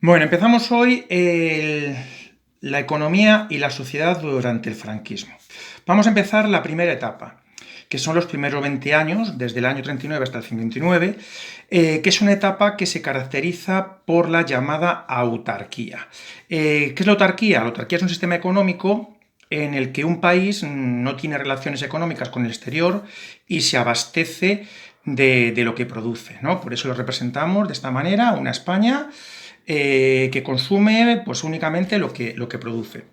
Bueno, empezamos hoy la economía y la sociedad durante el franquismo. Vamos a empezar la primera etapa, que son los primeros 20 años, desde el año 39 hasta el 59, que es una etapa que se caracteriza por la llamada autarquía. ¿Qué es la autarquía? La autarquía es un sistema económico en el que un país no tiene relaciones económicas con el exterior y se abastece de lo que produce, ¿no? Por eso lo representamos de esta manera, una España que consume pues únicamente lo que produce.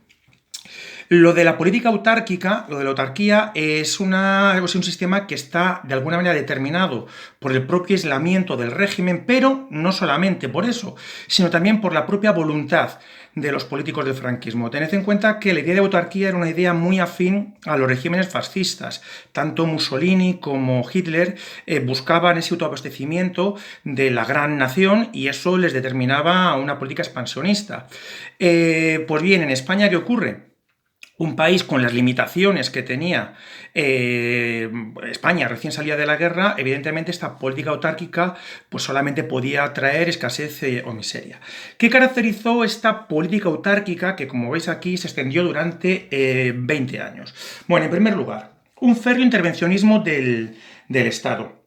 Lo de la política autárquica, lo de la autarquía, es un sistema que está de alguna manera determinado por el propio aislamiento del régimen, pero no solamente por eso, sino también por la propia voluntad de los políticos del franquismo. Tened en cuenta que la idea de autarquía era una idea muy afín a los regímenes fascistas. Tanto Mussolini como Hitler buscaban ese autoabastecimiento de la gran nación y eso les determinaba una política expansionista. Pues bien, en España, ¿qué ocurre? Un país con las limitaciones que tenía España recién salida de la guerra, evidentemente esta política autárquica pues solamente podía traer escasez o miseria. ¿Qué caracterizó esta política autárquica que, como veis aquí, se extendió durante 20 años? Bueno, en primer lugar, un férreo intervencionismo del Estado.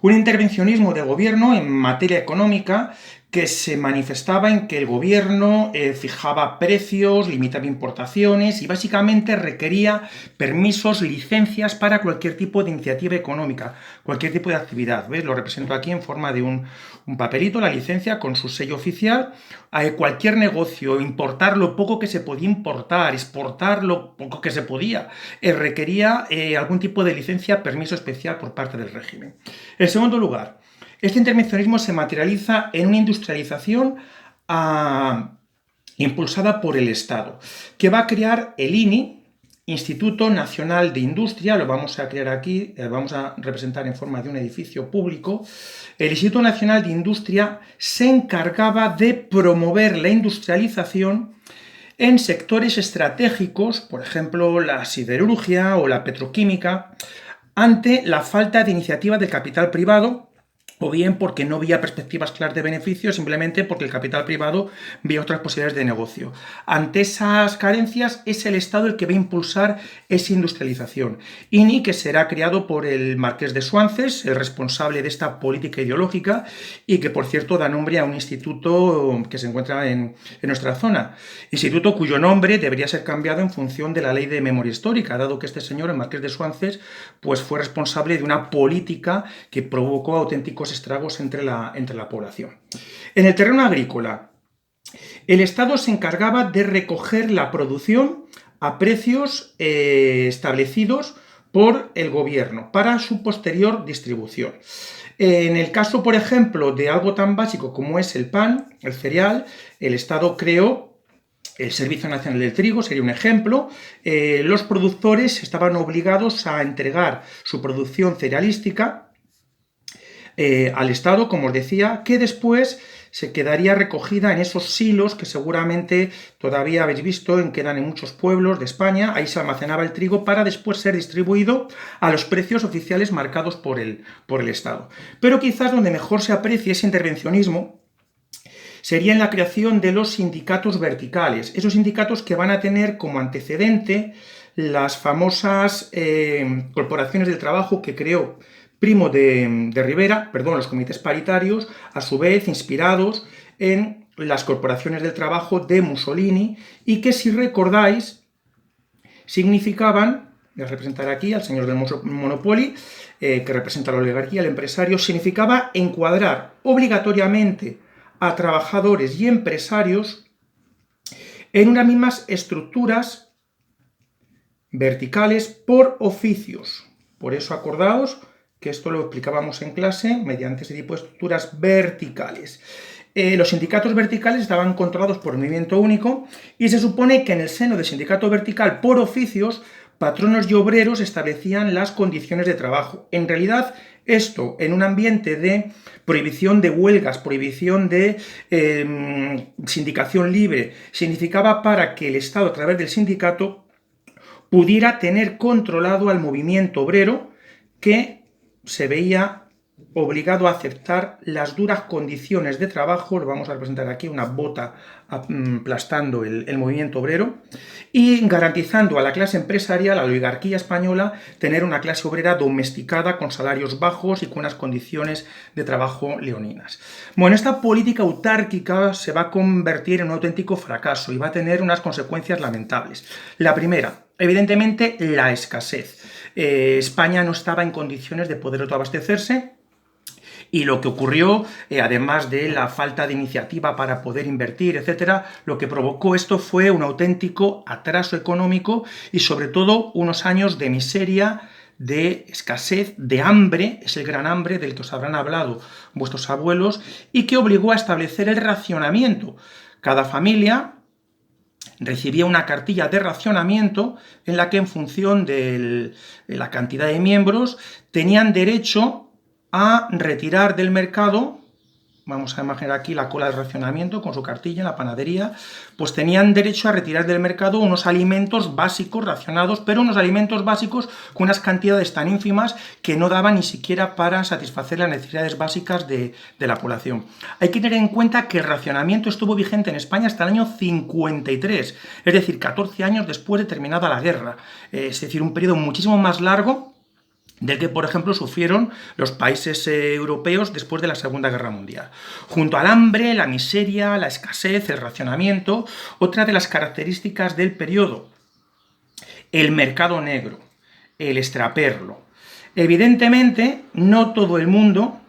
Un intervencionismo de gobierno en materia económica que se manifestaba en que el gobierno fijaba precios, limitaba importaciones y básicamente requería permisos, licencias para cualquier tipo de iniciativa económica, cualquier tipo de actividad. ¿Ves? Lo represento aquí en forma de un papelito, la licencia con su sello oficial. Cualquier negocio, importar lo poco que se podía importar, exportar lo poco que se podía, requería algún tipo de licencia, permiso especial por parte del régimen. En segundo lugar, este intervencionismo se materializa en una industrialización impulsada por el Estado, que va a crear el INI, Instituto Nacional de Industria, lo vamos a crear aquí, vamos a representar en forma de un edificio público. El Instituto Nacional de Industria se encargaba de promover la industrialización en sectores estratégicos, por ejemplo, la siderurgia o la petroquímica, ante la falta de iniciativa del capital privado, o bien porque no había perspectivas claras de beneficio, simplemente porque el capital privado veía otras posibilidades de negocio. Ante esas carencias es el Estado el que va a impulsar esa industrialización. INI, que será creado por el marqués de Suances, el responsable de esta política ideológica, y que por cierto da nombre a un instituto que se encuentra en nuestra zona. Instituto cuyo nombre debería ser cambiado en función de la ley de memoria histórica, dado que este señor, el marqués de Suances, pues fue responsable de una política que provocó auténticos estragos entre la población. En el terreno agrícola, el Estado se encargaba de recoger la producción a precios establecidos por el gobierno para su posterior distribución. En el caso, por ejemplo, de algo tan básico como es el pan, el cereal, el Estado creó el Servicio Nacional del Trigo, sería un ejemplo. Los productores estaban obligados a entregar su producción cerealística al Estado, como os decía, que después se quedaría recogida en esos silos que seguramente todavía habéis visto, quedan en muchos pueblos de España. Ahí se almacenaba el trigo para después ser distribuido a los precios oficiales marcados por el Estado. Pero quizás donde mejor se aprecie ese intervencionismo sería en la creación de los sindicatos verticales, esos sindicatos que van a tener como antecedente las famosas corporaciones del trabajo que creó Primo de Rivera, los comités paritarios, a su vez inspirados en las corporaciones del trabajo de Mussolini y que, si recordáis, significaban, voy a representar aquí al señor del Monopoly, que representa la oligarquía, el empresario, significaba encuadrar obligatoriamente a trabajadores y empresarios en unas mismas estructuras verticales por oficios. Por eso acordaos que esto lo explicábamos en clase mediante ese tipo de estructuras verticales. Los sindicatos verticales estaban controlados por el movimiento único y se supone que en el seno del sindicato vertical por oficios, patronos y obreros establecían las condiciones de trabajo. En realidad, esto en un ambiente de prohibición de huelgas, prohibición de sindicación libre, significaba para que el Estado, a través del sindicato, pudiera tener controlado al movimiento obrero que se veía obligado a aceptar las duras condiciones de trabajo, lo vamos a representar aquí, una bota aplastando el movimiento obrero, y garantizando a la clase empresarial, a la oligarquía española, tener una clase obrera domesticada con salarios bajos y con unas condiciones de trabajo leoninas. Bueno, esta política autárquica se va a convertir en un auténtico fracaso y va a tener unas consecuencias lamentables. La primera, evidentemente, la escasez. España no estaba en condiciones de poder autoabastecerse. Y lo que ocurrió, además de la falta de iniciativa para poder invertir, etcétera, lo que provocó esto fue un auténtico atraso económico y sobre todo unos años de miseria, de escasez, de hambre, es el gran hambre del que os habrán hablado vuestros abuelos, y que obligó a establecer el racionamiento. Cada familia recibía una cartilla de racionamiento en la que, en función de la cantidad de miembros, tenían derecho a retirar del mercado, vamos a imaginar aquí la cola de racionamiento con su cartilla en la panadería, pues tenían derecho a retirar del mercado unos alimentos básicos racionados, pero unos alimentos básicos con unas cantidades tan ínfimas que no daban ni siquiera para satisfacer las necesidades básicas de la población. Hay que tener en cuenta que el racionamiento estuvo vigente en España hasta el año 53, es decir, 14 años después de terminada la guerra, es decir, un periodo muchísimo más largo del que, por ejemplo, sufrieron los países europeos después de la Segunda Guerra Mundial. Junto al hambre, la miseria, la escasez, el racionamiento, otra de las características del periodo, el mercado negro, el extraperlo. Evidentemente, no todo el mundo,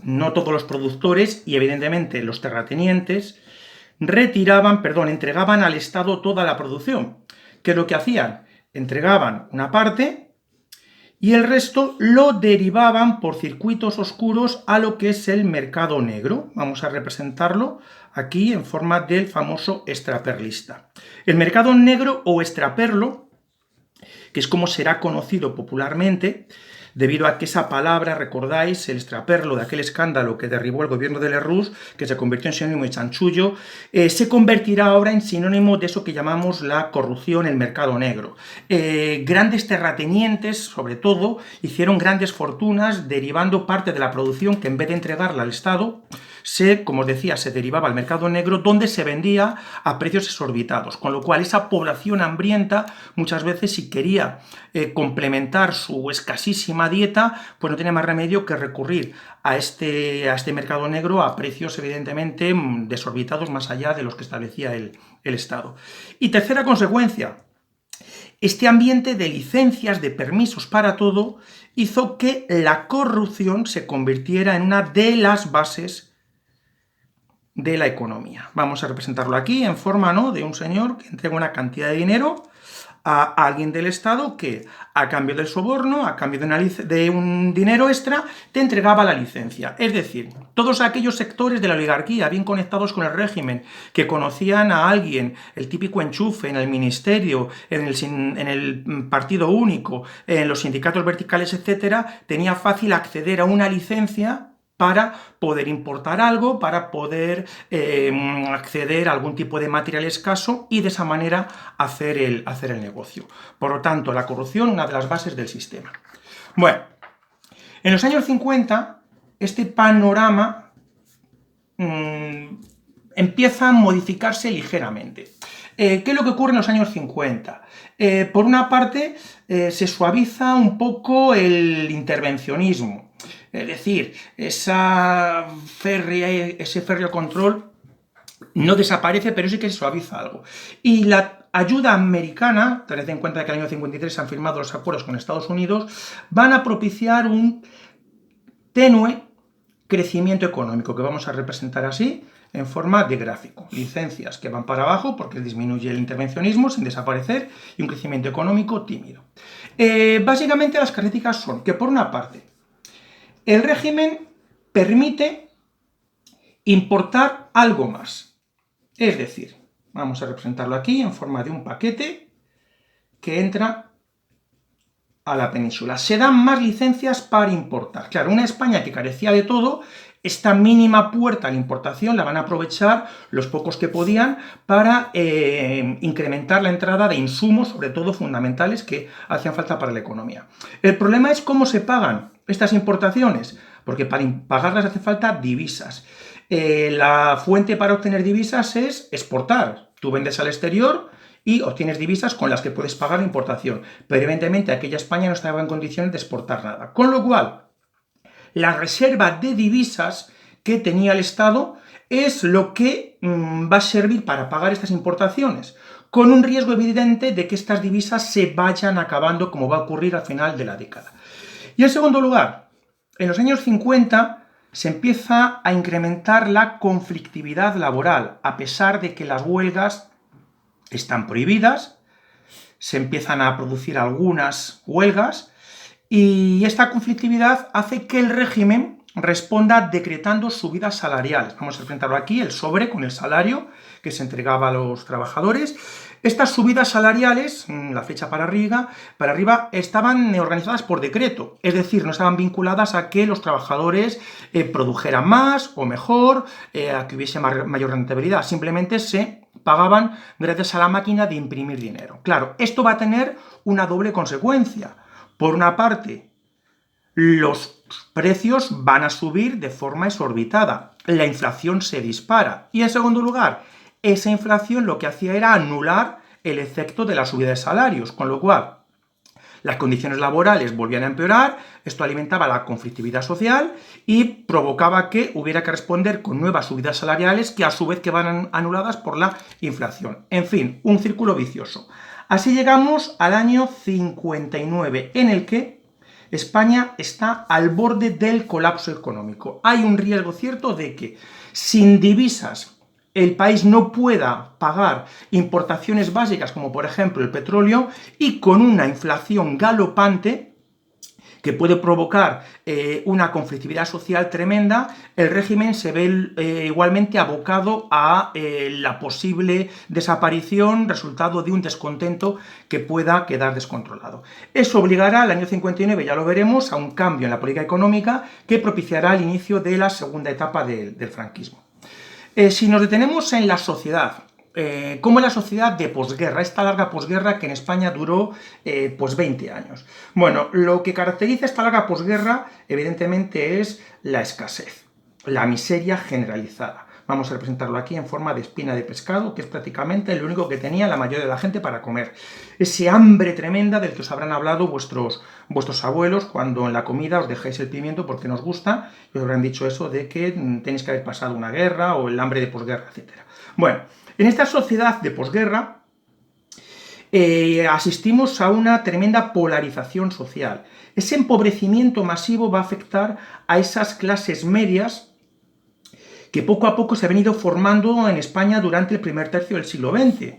no todos los productores y evidentemente los terratenientes entregaban al Estado toda la producción. ¿Qué es lo que hacían? Entregaban una parte y el resto lo derivaban por circuitos oscuros a lo que es el mercado negro. Vamos a representarlo aquí en forma del famoso extraperlista. El mercado negro o extraperlo, que es como será conocido popularmente, debido a que esa palabra, recordáis, el extraperlo de aquel escándalo que derribó el gobierno de Lerroux, que se convirtió en sinónimo de chanchullo, se convertirá ahora en sinónimo de eso que llamamos la corrupción, el mercado negro. Grandes terratenientes, sobre todo, hicieron grandes fortunas derivando parte de la producción que, en vez de entregarla al Estado, como os decía, se derivaba al mercado negro, donde se vendía a precios exorbitados, con lo cual esa población hambrienta muchas veces, si quería complementar su escasísima dieta, pues no tenía más remedio que recurrir a este mercado negro a precios evidentemente desorbitados, más allá de los que establecía el Estado. Y tercera consecuencia, este ambiente de licencias, de permisos para todo, hizo que la corrupción se convirtiera en una de las bases de la economía. Vamos a representarlo aquí en forma, ¿no?, de un señor que entrega una cantidad de dinero a alguien del Estado que, a cambio del soborno, a cambio de un dinero extra, te entregaba la licencia. Es decir, todos aquellos sectores de la oligarquía bien conectados con el régimen, que conocían a alguien, el típico enchufe en el ministerio, en el partido único, en los sindicatos verticales, etcétera, tenía fácil acceder a una licencia para poder importar algo, para poder acceder a algún tipo de material escaso y de esa manera hacer el negocio. Por lo tanto, la corrupción, una de las bases del sistema. Bueno, en los años 50, este panorama empieza a modificarse ligeramente. ¿Qué es lo que ocurre en los años 50? Por una parte, se suaviza un poco el intervencionismo. Es decir, ese férreo control no desaparece, pero sí que se suaviza algo. Y la ayuda americana, tened en cuenta que en el año 53 se han firmado los acuerdos con Estados Unidos, van a propiciar un tenue crecimiento económico, que vamos a representar así, en forma de gráfico. Licencias que van para abajo porque disminuye el intervencionismo sin desaparecer y un crecimiento económico tímido. Básicamente las características son que, por una parte, el régimen permite importar algo más. Es decir, vamos a representarlo aquí en forma de un paquete que entra a la península. Se dan más licencias para importar. Claro, una España que carecía de todo, esta mínima puerta a la importación la van a aprovechar los pocos que podían para incrementar la entrada de insumos, sobre todo fundamentales, que hacían falta para la economía. El problema es cómo se pagan estas importaciones. porque para pagarlas hace falta divisas. La fuente para obtener divisas es exportar. Tú vendes al exterior y obtienes divisas con las que puedes pagar la importación. Pero evidentemente aquella España no estaba en condiciones de exportar nada. Con lo cual, la reserva de divisas que tenía el Estado es lo que va a servir para pagar estas importaciones, con un riesgo evidente de que estas divisas se vayan acabando, como va a ocurrir al final de la década. Y en segundo lugar, en los años 50 se empieza a incrementar la conflictividad laboral, a pesar de que las huelgas están prohibidas, se empiezan a producir algunas huelgas, y esta conflictividad hace que el régimen responda decretando subidas salariales. Vamos a representarlo aquí, el sobre con el salario que se entregaba a los trabajadores. Estas subidas salariales, la flecha para arriba, estaban organizadas por decreto, es decir, no estaban vinculadas a que los trabajadores produjeran más o mejor, a que hubiese mayor rentabilidad, simplemente se pagaban gracias a la máquina de imprimir dinero. Claro, esto va a tener una doble consecuencia. Por una parte, los precios van a subir de forma exorbitada, la inflación se dispara. Y en segundo lugar, esa inflación lo que hacía era anular el efecto de la subida de salarios, con lo cual las condiciones laborales volvían a empeorar, esto alimentaba la conflictividad social y provocaba que hubiera que responder con nuevas subidas salariales que a su vez quedaban anuladas por la inflación. En fin, un círculo vicioso. Así llegamos al año 59, en el que España está al borde del colapso económico. Hay un riesgo cierto de que sin divisas el país no pueda pagar importaciones básicas como por ejemplo el petróleo, y con una inflación galopante que puede provocar una conflictividad social tremenda, el régimen se ve igualmente abocado a la posible desaparición, resultado de un descontento que pueda quedar descontrolado. Eso obligará al año 59, ya lo veremos, a un cambio en la política económica que propiciará el inicio de la segunda etapa del franquismo. Si nos detenemos en la sociedad, ¿cómo es la sociedad de posguerra? Esta larga posguerra que en España duró pues 20 años. Bueno, lo que caracteriza esta larga posguerra evidentemente es la escasez, la miseria generalizada. Vamos a representarlo aquí en forma de espina de pescado, que es prácticamente lo único que tenía la mayoría de la gente para comer. Ese hambre tremenda del que os habrán hablado vuestros abuelos cuando en la comida os dejáis el pimiento porque nos gusta, y os habrán dicho eso de que tenéis que haber pasado una guerra o el hambre de posguerra, etc. Bueno, en esta sociedad de posguerra asistimos a una tremenda polarización social. Ese empobrecimiento masivo va a afectar a esas clases medias que poco a poco se ha venido formando en España durante el primer tercio del siglo XX.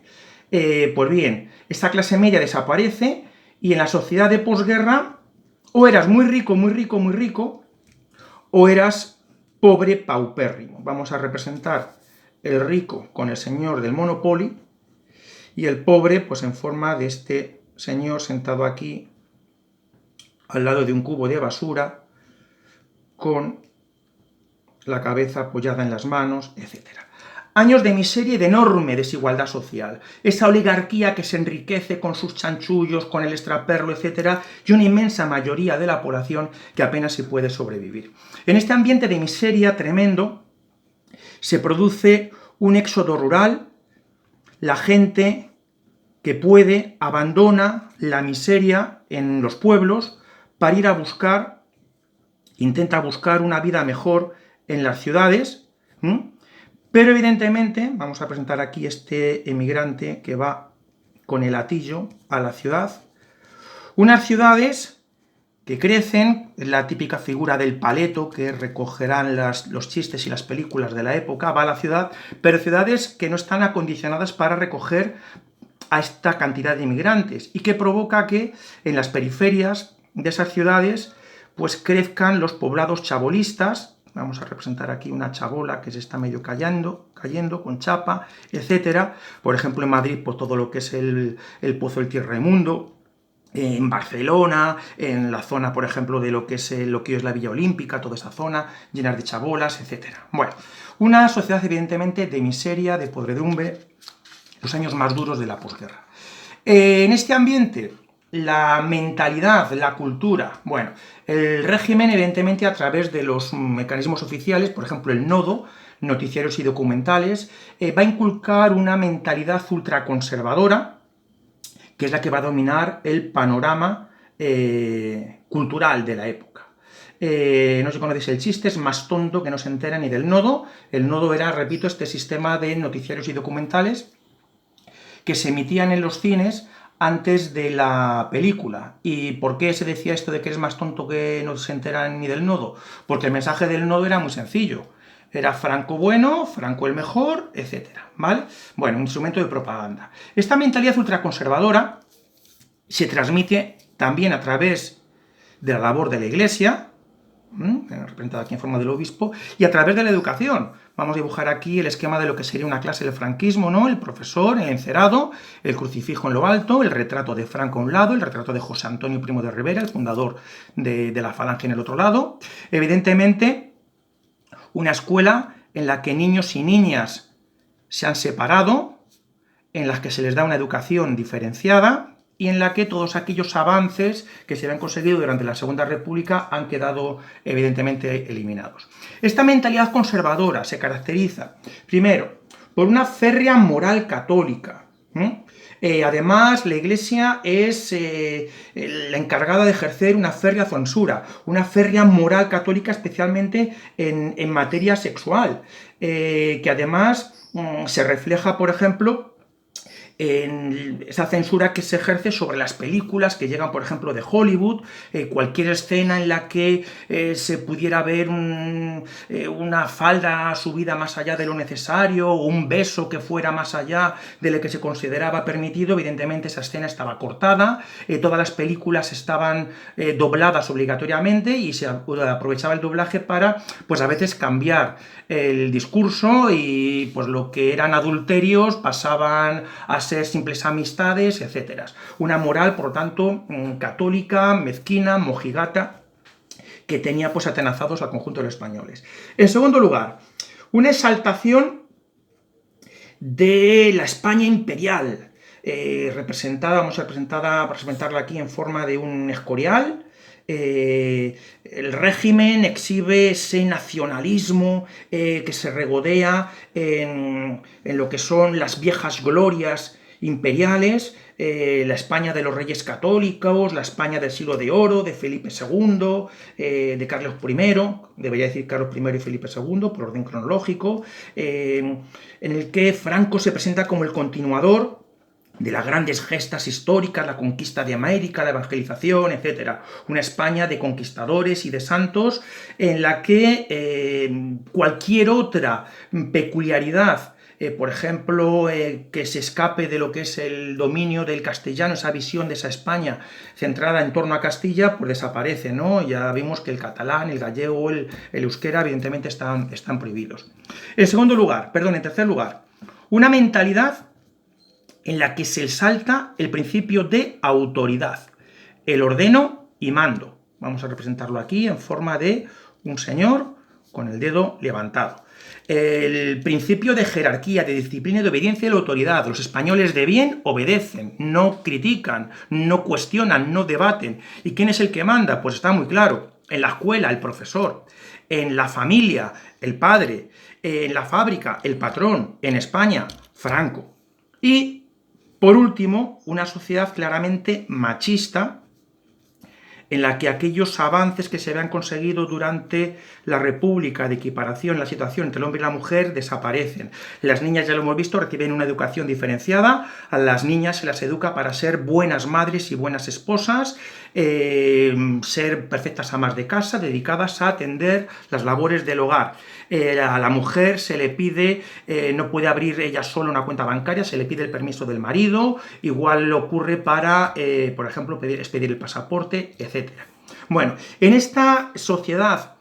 Pues bien, esta clase media desaparece y en la sociedad de posguerra o eras muy rico, muy rico, muy rico, o eras pobre, paupérrimo. Vamos a representar el rico con el señor del Monopoly y el pobre pues en forma de este señor sentado aquí al lado de un cubo de basura con la cabeza apoyada en las manos, etc. Años de miseria y de enorme desigualdad social. Esa oligarquía que se enriquece con sus chanchullos, con el extraperlo, etc. y una inmensa mayoría de la población que apenas se puede sobrevivir. En este ambiente de miseria tremendo se produce un éxodo rural, la gente que puede abandona la miseria en los pueblos para ir a buscar, intenta buscar una vida mejor en las ciudades, pero evidentemente, vamos a presentar aquí este emigrante que va con el hatillo a la ciudad, unas ciudades que crecen, la típica figura del paleto que recogerán los chistes y las películas de la época, va a la ciudad, pero ciudades que no están acondicionadas para recoger a esta cantidad de inmigrantes y que provoca que en las periferias de esas ciudades pues crezcan los poblados chabolistas. Vamos a representar aquí una chabola que se está medio cayendo con chapa, etc. Por ejemplo, en Madrid, pues todo lo que es el Pozo del Tierramundo, en Barcelona, en la zona, por ejemplo, de lo que hoy es la Villa Olímpica, toda esa zona, llenas de chabolas, etc. Bueno, una sociedad evidentemente de miseria, de podredumbre, los años más duros de la posguerra. En este ambiente la mentalidad, la cultura. Bueno, el régimen, evidentemente, a través de los mecanismos oficiales, por ejemplo, el Nodo, noticiarios y documentales, va a inculcar una mentalidad ultraconservadora, que es la que va a dominar el panorama cultural de la época. No sé si conocéis el chiste, es más tonto que no se entera ni del Nodo. El Nodo era, repito, este sistema de noticiarios y documentales que se emitían en los cines antes de la película. ¿Y por qué se decía esto de que eres más tonto que no se entera ni del Nodo? Porque el mensaje del Nodo era muy sencillo. Era Franco bueno, Franco el mejor, etcétera, ¿vale? Bueno, un instrumento de propaganda. Esta mentalidad ultraconservadora se transmite también a través de la labor de la Iglesia, representada aquí en forma del obispo, y a través de la educación. Vamos a dibujar aquí el esquema de lo que sería una clase del franquismo, ¿no? El profesor, el encerado, el crucifijo en lo alto, el retrato de Franco a un lado, el retrato de José Antonio Primo de Rivera, el fundador de la Falange, en el otro lado. Evidentemente, una escuela en la que niños y niñas se han separado, en las que se les da una educación diferenciada, y en la que todos aquellos avances que se habían conseguido durante la Segunda República han quedado evidentemente eliminados. Esta mentalidad conservadora se caracteriza, primero, por una férrea moral católica. Además, la Iglesia es la encargada de ejercer una férrea censura, una férrea moral católica, especialmente en materia sexual, que además se refleja, por ejemplo, en esa censura que se ejerce sobre las películas que llegan, por ejemplo, de Hollywood, cualquier escena en la que se pudiera ver una falda subida más allá de lo necesario, o un beso que fuera más allá de lo que se consideraba permitido, evidentemente esa escena estaba cortada, todas las películas estaban dobladas obligatoriamente y se aprovechaba el doblaje para, pues a veces, cambiar el discurso y pues lo que eran adulterios pasaban a ser simples amistades, etc. Una moral, por lo tanto, católica, mezquina, mojigata, que tenía pues atenazados al conjunto de los españoles. En segundo lugar, una exaltación de la España imperial, vamos a representarla aquí en forma de un escorial. El régimen exhibe ese nacionalismo que se regodea en lo que son las viejas glorias imperiales, la España de los reyes católicos, la España del siglo de oro, de Felipe II, de Carlos I, debería decir Carlos I y Felipe II, por orden cronológico, en el que Franco se presenta como el continuador de las grandes gestas históricas, la conquista de América, la evangelización, etc. Una España de conquistadores y de santos en la que cualquier otra peculiaridad, por ejemplo, que se escape de lo que es el dominio del castellano, esa visión de esa España centrada en torno a Castilla, pues desaparece, ¿no? Ya vimos que el catalán, el gallego, el euskera, evidentemente están prohibidos. En tercer lugar, una mentalidad en la que se salta el principio de autoridad, el ordeno y mando. Vamos a representarlo aquí en forma de un señor con el dedo levantado. El principio de jerarquía, de disciplina y de obediencia a la autoridad. Los españoles de bien obedecen, no critican, no cuestionan, no debaten. ¿Y quién es el que manda? Pues está muy claro. En la escuela, el profesor. En la familia, el padre. En la fábrica, el patrón. En España, Franco. Y por último, una sociedad claramente machista, en la que aquellos avances que se habían conseguido durante la República de equiparación en la situación entre el hombre y la mujer desaparecen. Las niñas, ya lo hemos visto, reciben una educación diferenciada, a las niñas se las educa para ser buenas madres y buenas esposas, ser perfectas amas de casa, dedicadas a atender las labores del hogar. A la mujer se le pide, no puede abrir ella sola una cuenta bancaria, se le pide el permiso del marido, igual ocurre para, por ejemplo, expedir el pasaporte, etc. Bueno, en esta sociedad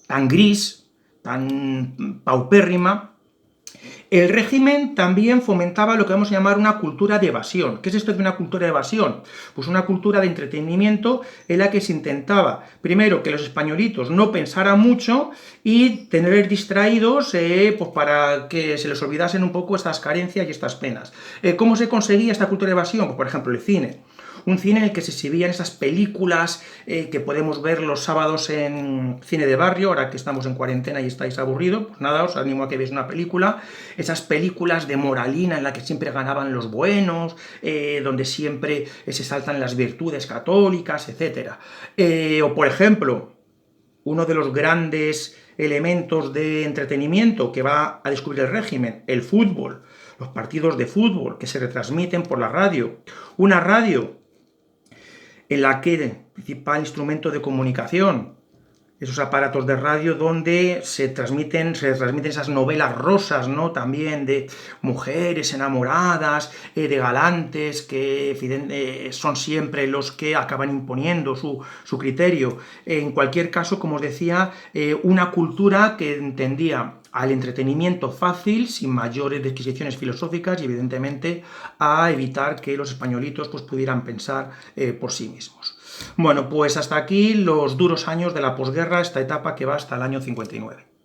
tan gris, tan paupérrima, el régimen también fomentaba lo que vamos a llamar una cultura de evasión. ¿Qué es esto de una cultura de evasión? Pues una cultura de entretenimiento en la que se intentaba, primero, que los españolitos no pensaran mucho y tener distraídos pues para que se les olvidasen un poco estas carencias y estas penas. ¿Cómo se conseguía esta cultura de evasión? Pues, por ejemplo, el cine. un cine en el que se exhibían esas películas que podemos ver los sábados en cine de barrio, ahora que estamos en cuarentena y estáis aburridos, pues nada, os animo a que veáis una película, esas películas de moralina en la que siempre ganaban los buenos, donde siempre se saltan las virtudes católicas, etc. O por ejemplo, uno de los grandes elementos de entretenimiento que va a descubrir el régimen, el fútbol, los partidos de fútbol que se retransmiten por la radio. Una radio en la que el principal instrumento de comunicación, esos aparatos de radio donde se transmiten esas novelas rosas, ¿no? También de mujeres enamoradas, de galantes que son siempre los que acaban imponiendo su criterio. En cualquier caso, como os decía, una cultura que entendía al entretenimiento fácil, sin mayores disquisiciones filosóficas y evidentemente a evitar que los españolitos pues, pudieran pensar por sí mismos. Bueno, pues hasta aquí los duros años de la posguerra, esta etapa que va hasta el año 59.